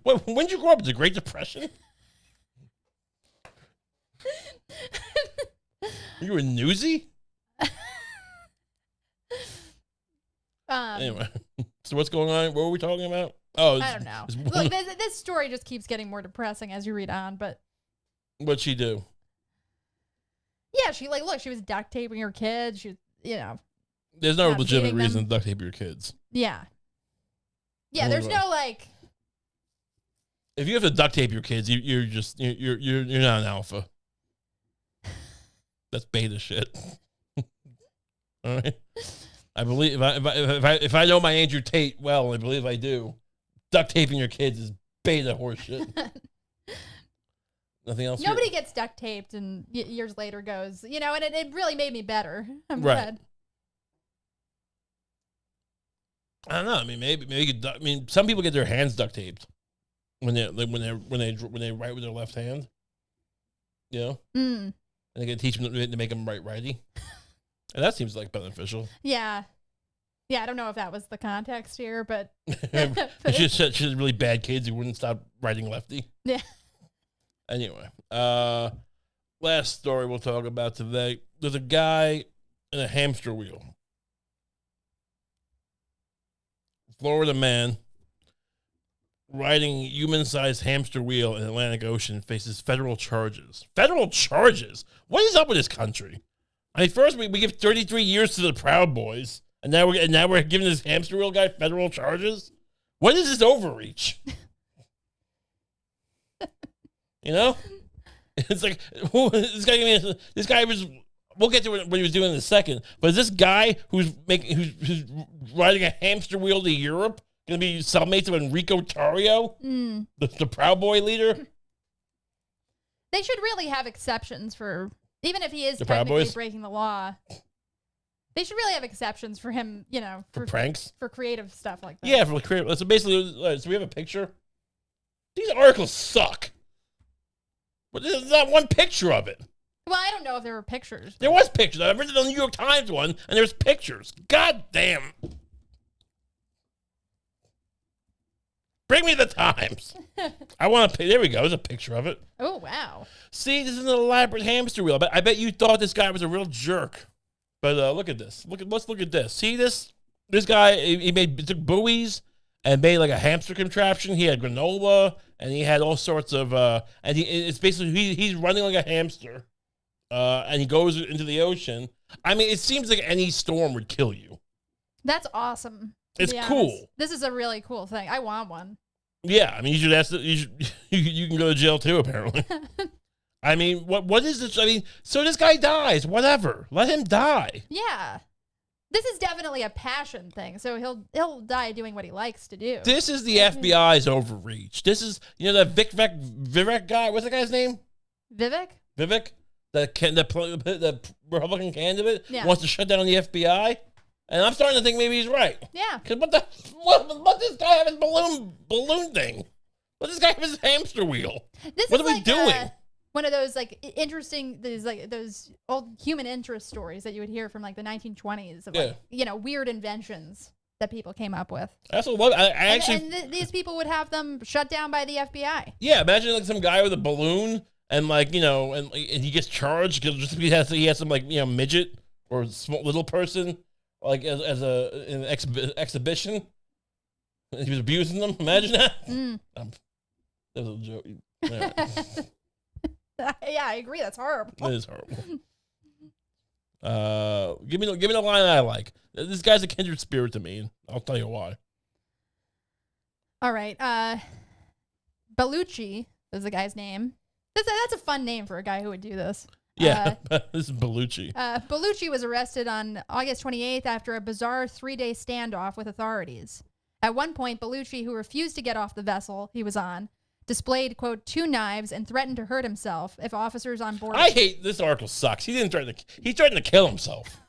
When did you grow up? The Great Depression? You were newsy? Anyway, so what's going on? What were we talking about? Oh, I don't know. Look, this story just keeps getting more depressing as you read on, but... What'd she do? Yeah, she was duct taping her kids. She, There's no legitimate reason to duct tape your kids. Yeah. Yeah, there's no, like... If you have to duct tape your kids, you're not an alpha. That's beta shit. All right. I believe if I know my Andrew Tate well, I believe I do. Duct taping your kids is beta horseshit. Nothing else. Nobody gets duct taped and years later goes, and it really made me better. I'm right. glad. I don't know. I mean, maybe some people get their hands duct taped when they write with their left hand. And they can teach them to make them righty. And that seems like beneficial. Yeah. Yeah, I don't know if that was the context here, but... She's really bad kids who wouldn't stop writing lefty. Yeah. Anyway, last story we'll talk about today. There's a guy in a hamster wheel. Florida man riding human-sized hamster wheel in the Atlantic Ocean faces federal charges. Federal charges? What is up with this country? I mean, first we give 33 years to the Proud Boys, and now we're giving this hamster wheel guy federal charges. What is this overreach? It's like this guy was. We'll get to what he was doing in a second. But is this guy who's riding a hamster wheel to Europe going to be cellmates of Enrico Tarrio, the Proud Boy leader? They should really have exceptions for, even if he is the technically breaking the law. They should really have exceptions for him, for pranks, for creative stuff like that. Yeah, for creative. So basically, so we have a picture. These articles suck. But there's not one picture of it. Well, I don't know if there were pictures. There was pictures. I read the New York Times one, and there's pictures. God damn. Bring me the times. I want to pay. There we go. There's a picture of it. Oh, wow. See, this is an elaborate hamster wheel. But I bet you thought this guy was a real jerk. But look at this. Let's look at this. See this? This guy, he took buoys and made like a hamster contraption. He had granola and he had all sorts of, and it's basically, he's running like a hamster. And he goes into the ocean. I mean, it seems like any storm would kill you. That's awesome. It's cool. This is a really cool thing. I want one. Yeah, I mean, you should ask. You can go to jail too, apparently. I mean, what is this? I mean, so this guy dies. Whatever, let him die. Yeah, this is definitely a passion thing. So he'll die doing what he likes to do. This is the FBI's overreach. This is that Vivek guy. What's the guy's name? Vivek. The Republican candidate wants to shut down the FBI. And I'm starting to think maybe he's right. Yeah. Because what this guy have his balloon thing? Let this guy have his hamster wheel. What are we doing? One of those like interesting, those old human interest stories that you would hear from like the 1920s of like, weird inventions that people came up with. That's what I actually. And these people would have them shut down by the FBI. Yeah, imagine like some guy with a balloon and like and he gets charged because just because he has some like midget or small little person. Like as an exhibition, he was abusing them. Imagine that. That was a joke. Yeah. Yeah, I agree. That's horrible. It is horrible. Give me the line I like. This guy's a kindred spirit to me. I'll tell you why. All right. Lucie is the guy's name. That's a fun name for a guy who would do this. Yeah, this is Lucie. Lucie was arrested on August 28th after a bizarre 3-day standoff with authorities. At one point, Lucie, who refused to get off the vessel he was on, displayed, quote, 2 knives and threatened to hurt himself if officers on board... I hate this article. Sucks. He threatened to kill himself.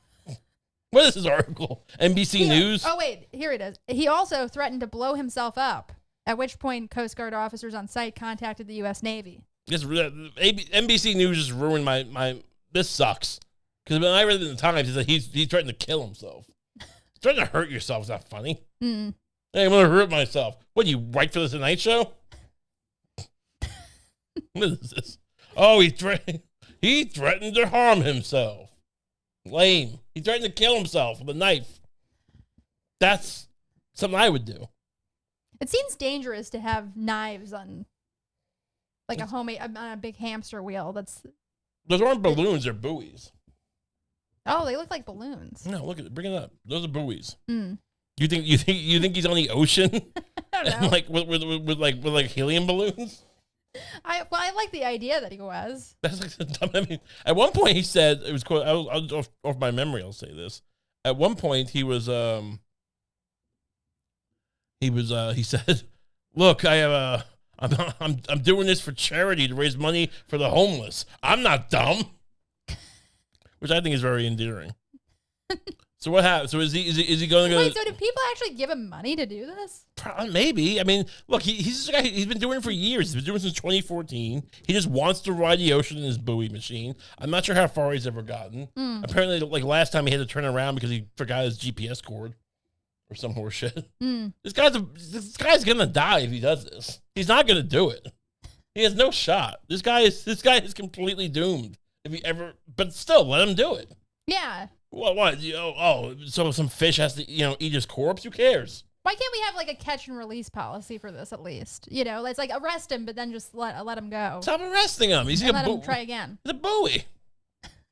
What is this article? NBC News? Oh, wait. Here it is. He also threatened to blow himself up, at which point Coast Guard officers on site contacted the U.S. Navy. NBC News just ruined my. This sucks. Because when I read it in the Times, it said he's threatened to kill himself. Threatening to hurt yourself is not funny. Hey, I'm going to hurt myself. What, you write for the Tonight Show? What is this? Oh, he threatened to harm himself. Lame. He threatened to kill himself with a knife. That's something I would do. It seems dangerous to have knives on... Like on a big hamster wheel. Those aren't balloons; they're buoys. Oh, they look like balloons. No, look at it. Bring it up. Those are buoys. You think he's on the ocean? I don't know. And like with helium balloons? I like the idea that he was. That's like I mean, at one point he said it was quote. I'll off my memory. I'll say this. At one point he said, "Look, I have I'm doing this for charity to raise money for the homeless. I'm not dumb," which I think is very endearing. So what happened? So is he going to go? Wait, so did people actually give him money to do this? Maybe. I mean, look, he's a guy. He's been doing it for years. He's been doing it since 2014. He just wants to ride the ocean in his buoy machine. I'm not sure how far he's ever gotten. Apparently, like last time he had to turn around because he forgot his GPS cord. Or some horse shit. This guy's gonna die if he does this. He's not gonna do it. He has no shot. This guy is completely doomed if he ever. But still, let him do it. Yeah. What? So some fish has to eat his corpse? Who cares? Why can't we have like a catch and release policy for this at least? Let's like arrest him, but then just let him go. Stop arresting him. Let him try again. He's a buoy.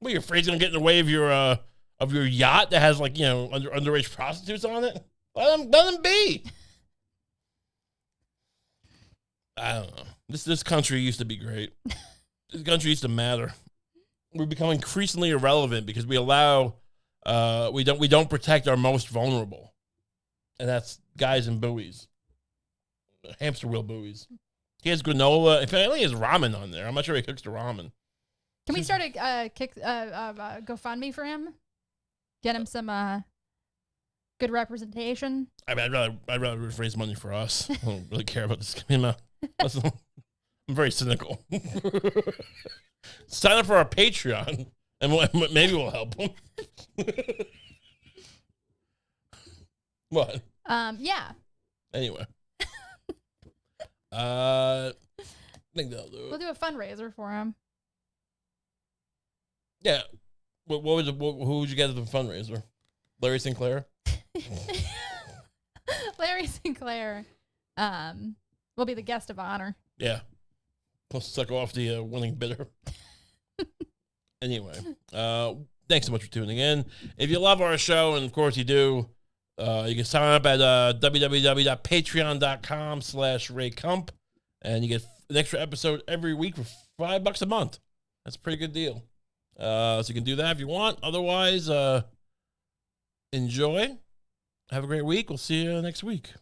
What, you're afraid he's gonna get in the way of your yacht that has like underage prostitutes on it? Let him be. I don't know. This country used to be great. This country used to matter. We're becoming increasingly irrelevant because we allow we don't protect our most vulnerable, and that's guys in buoys, hamster wheel buoys. He has granola. Apparently, he has ramen on there. I'm not sure he cooks the ramen. Can we start a GoFundMe for him? Get him some good representation. I mean, I'd rather raise money for us. I don't really care about this. I'm very cynical. Sign up for our Patreon, and maybe we'll help him. What? Yeah. Anyway. I think they'll do it. We'll do a fundraiser for him. Yeah. Who would you get at the fundraiser? Larry Sinclair? Larry Sinclair will be the guest of honor. Yeah. Plus suck off the winning bidder. Anyway, thanks so much for tuning in. If you love our show, and of course you do, you can sign up at www.patreon.com/RayKump, and you get an extra episode every week for $5 a month. That's a pretty good deal. So you can do that if you want. Otherwise, enjoy. Have a great week. We'll see you next week.